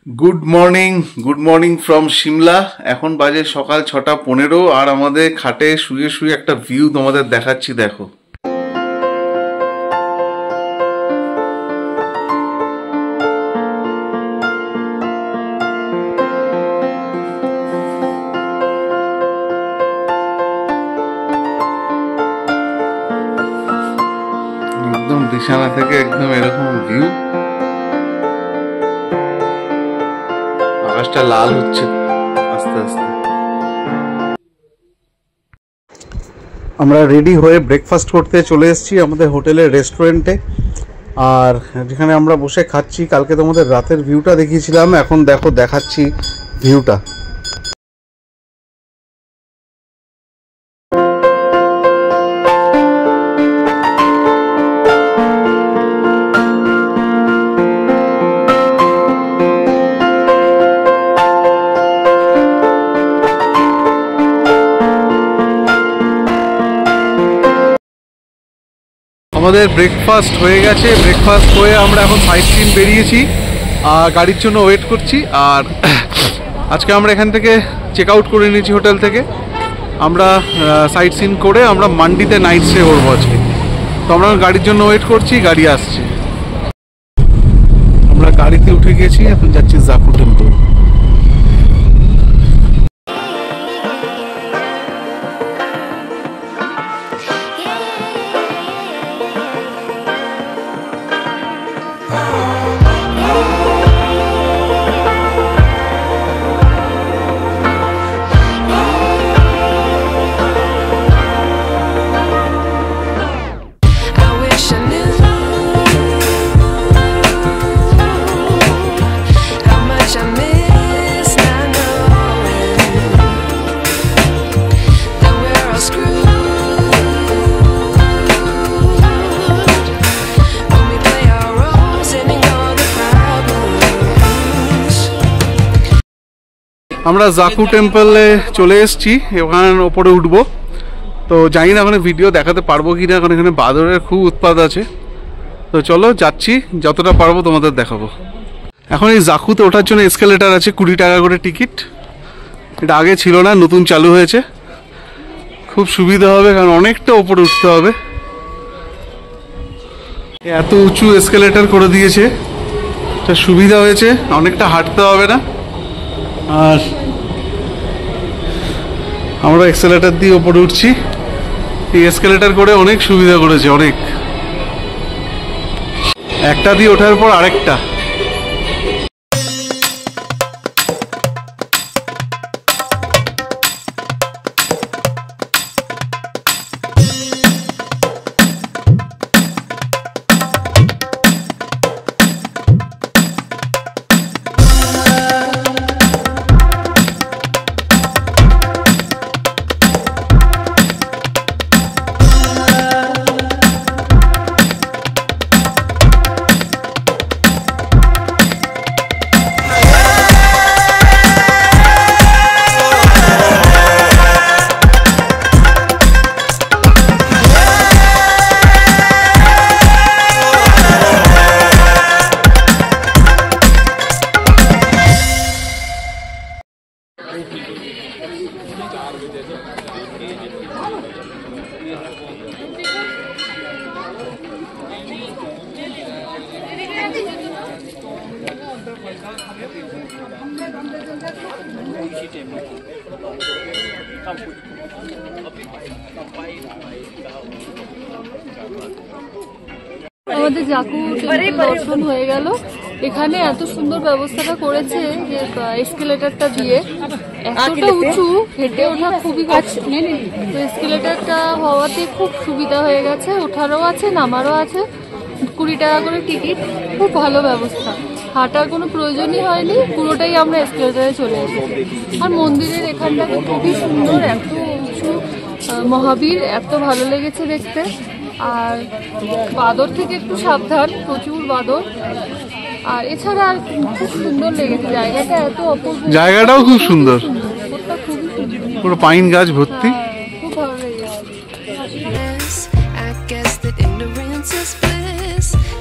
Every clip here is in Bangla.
Good morning from Shimla. এখন বাজে সকাল 6:15 আর আমাদের খাটে শুয়ে শুয়ে একটা ভিউ তোমাদের দেখাচ্ছি, দেখো। একদম বিছানা থেকে একদম এরকম ভিউ, আকাশটা লাল হচ্ছে আস্তে আস্তে। আমরা রেডি হয়ে ব্রেকফাস্ট করতে চলে এসেছি আমাদের হোটেলের রেস্টুরেন্টে, আর যেখানে আমরা বসে খাচ্ছি। কালকে তোমাদের রাতের ভিউটা দেখিয়েছিলাম, এখন দেখো দেখাচ্ছি ভিউটা। আমাদের ব্রেকফাস্ট হয়ে গেছে, ব্রেকফাস্ট হয়ে আমরা এখন সাইট সিন বেরিয়েছি, গাড়ির জন্য ওয়েট করছি। আর আজকে আমরা এখান থেকে চেক আউট করে নিয়েছি হোটেল থেকে। আমরা সাইট সিন করে আমরা মান্ডিতে নাইট স্টে করবো আজকে। তো আমরা গাড়ির জন্য ওয়েট করছি, গাড়ি আসছে। আমরা গাড়িতে উঠে গেছি, এখন যাচ্ছি জাকু টেম্পল। আমরা জাকু টেম্পলে চলে এসেছি, ওখানে ওপরে উঠবো। তো জানি না ওখানে ভিডিও দেখাতে পারবো কি না, কারণ এখানে বাদরের খুব উৎপাত আছে। তো চলো যাচ্ছি, যতটা পারবো তোমাদের দেখাবো। এখন এই জাকুতে ওঠার জন্য এসকেলেটার আছে, 20 টাকা করে টিকিট। এটা আগে ছিল না, নতুন চালু হয়েছে। খুব সুবিধা হবে, কারণ অনেকটা ওপরে উঠতে হবে। এত উঁচু এসকেলেটার করে দিয়েছে, এটা সুবিধা হয়েছে, অনেকটা হাঁটতে হবে না। আর আমরা এক্সেলেটার দিয়ে ওপরে উঠছি। এই এসকেলেটার করে অনেক সুবিধা করেছে, অনেক। একটা দিয়ে ওঠার পর আরেকটা। আমাদের জাকু টেম্পল দর্শন হয়ে গেল। এখানে এত সুন্দর ব্যবস্থাটা করেছে যে এসকেলেটারটা দিয়ে, এতটা উঁচু, হেঁটে ওঠা খুবই কষ্ট। তো এসকেলেটারটা হওয়াতে খুব সুবিধা হয়ে গেছে, ওঠারও আছে নামারও আছে। 20 টাকা করে টিকিট, খুব ভালো ব্যবস্থা। হাঁটার কোনো প্রয়োজনই হয়নি, পুরোটাই আমরা এসকেলেটারে চলে এসেছি। আর মন্দিরের এখানটাতে খুবই সুন্দর, এত উঁচু মহাবীর, এত ভালো লেগেছে দেখতে। আর বাদর থেকে একটু সাবধান, প্রচুর বাদর। আর এছাড়া আর খুব সুন্দর লেগেছে জায়গাটা, এত অপূর্ব। জায়গাটাও খুব সুন্দর, খুবই সুন্দর, পুরো পাইন গাছ ভর্তি। খুব ভালো লেগেছে।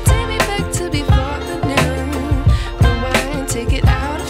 Take me back to before the new. Rewind, take it out.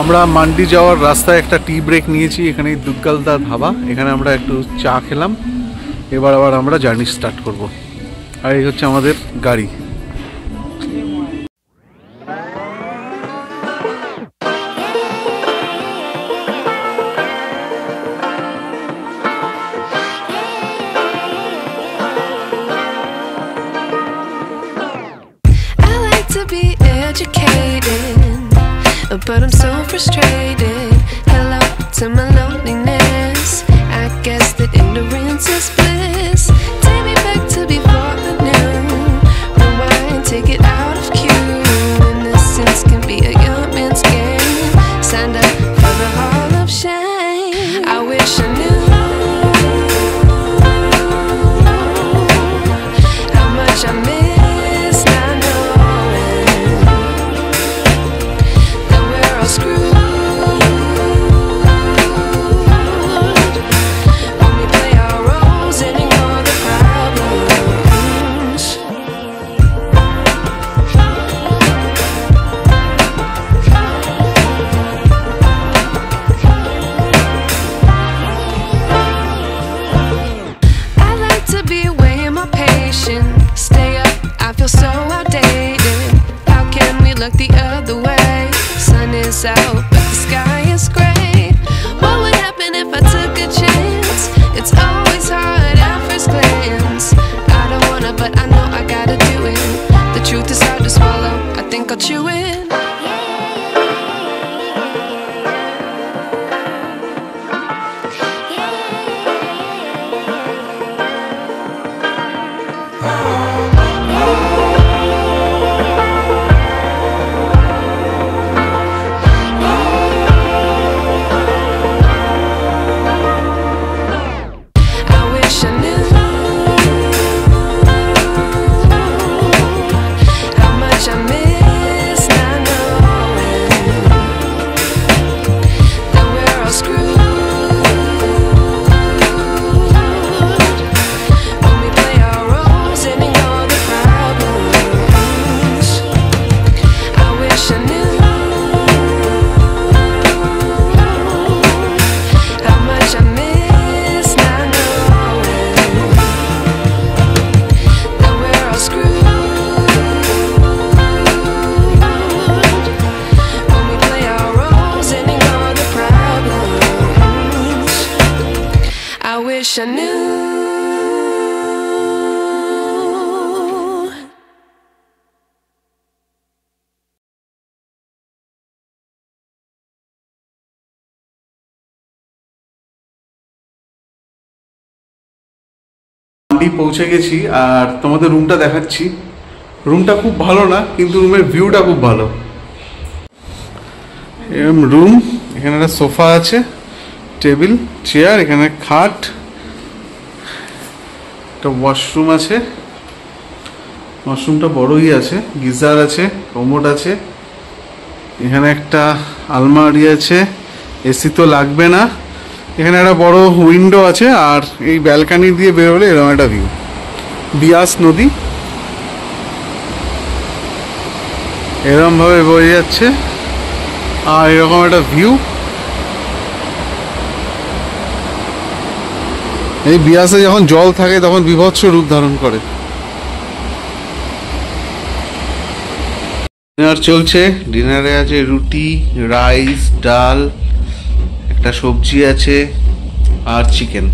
আমরা মান্ডি যাওয়ার রাস্তায় একটা টি ব্রেক নিয়েছি, এখানে দুগ্গালদা ধাবা, এখানে আমরা একটু চা খেলাম। এবার আবার আমরা জার্নি স্টার্ট করব। আর এই হচ্ছে আমাদের গাড়ি। But I'm so frustrated. Hello to my loneliness. I guess that ignorance is bliss. Take me back to before I knew. Rewind, take it out of cue. Innocence can be a young man's game. Signed up for the hall of shame. I wish I knew how much I miss not knowing that we're all screwed when we play our roles and ignore the problems. I like to be away in my patience. Stay up, I feel so outdated. How can we look the other way? Sun is out, but the sky is gray. What would happen if I took a chance? It's always hard at first glance. I don't wanna, but I know I gotta do it. The truth is hard to swallow, I think I'll chew it. I wish I knew how much I miss not knowing that we're all screwed when we play our roles and ignore the problems. I wish I knew how much I miss not knowing that we're all screwed when we play our roles and ignore the problems. I wish I knew. Mandi পৌঁছে গেছি আর তোমাদের রুমটা দেখাচ্ছি। রুমটা খুব ভালো না, কিন্তু রুমের ভিউটা খুব ভালো। এরকম রুম, এখানে একটা সোফা আছে, টেবিল, চেয়ার, এখানে খাট, একটা ওয়াশরুম আছে, ওয়াশরুমটা বড়ই আছে, গিজার আছে, কমোড আছে, এখানে একটা আলমারি আছে, এসি তো লাগবে না, এখানে একটা বড় উইন্ডো আছে, আর এই ব্যালকানি দিয়ে বেরোলে এরকম একটা ভিউ, বিয়াস নদী এরকম ভাবে বয়ে যাচ্ছে, আর এরকম একটা ভিউ। এই বিয়াসে যখন জল থাকে তখন বিভৎস রূপ ধারণ করে। ডিনার চলছে, ডিনারে আছে রুটি, রাইস, ডাল, একটা সবজি আছে আর চিকেন।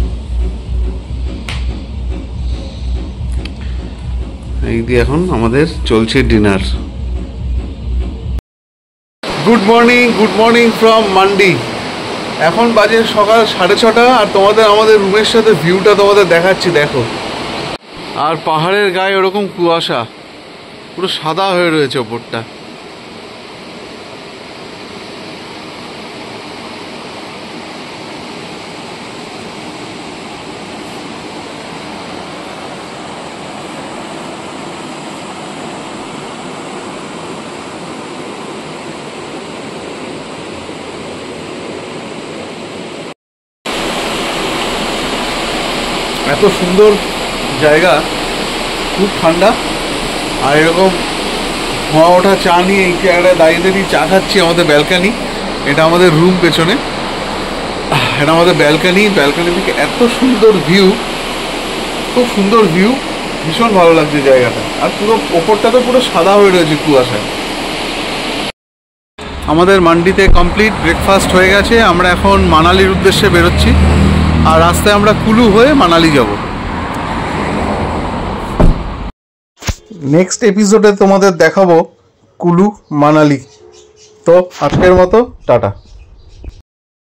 এই দিয়ে এখন আমাদের চলছে dinner. Good morning from mandi. এখন বাজে সকাল 6:30 আর তোমাদের আমাদের রুমের সাথে ভিউটা তোমাদের দেখাচ্ছি, দেখো। আর পাহাড়ের গায়ে ওরকম কুয়াশা, পুরো সাদা হয়ে রয়েছে ওপরটা। এত সুন্দর জায়গা, খুব ঠান্ডা। আর এরকম ধোঁয়া ওঠা চা নিয়ে এই জায়গাটায় দাঁড়িয়ে দাঁড়িয়ে চা খাচ্ছি আমাদের ব্যালকানি। এটা আমাদের রুম পেছনে, এটা আমাদের ব্যালকানি থেকে এত সুন্দর ভিউ, খুব সুন্দর ভিউ, ভীষণ ভালো লাগছে জায়গাটা। আর পুরো ওপরটা তো পুরো সাদা হয়ে রয়েছে কুয়াশায়। আমাদের মান্ডিতে কমপ্লিট ব্রেকফাস্ট হয়ে গেছে। আমরা এখন মানালির উদ্দেশ্যে বেরোচ্ছি, আর রাস্তায় আমরা কুলু হয়ে মানালি যাব। নেক্সট এপিসোডে তোমাদের দেখাবো কুলু মানালি। তো আজকের মতো টাটা।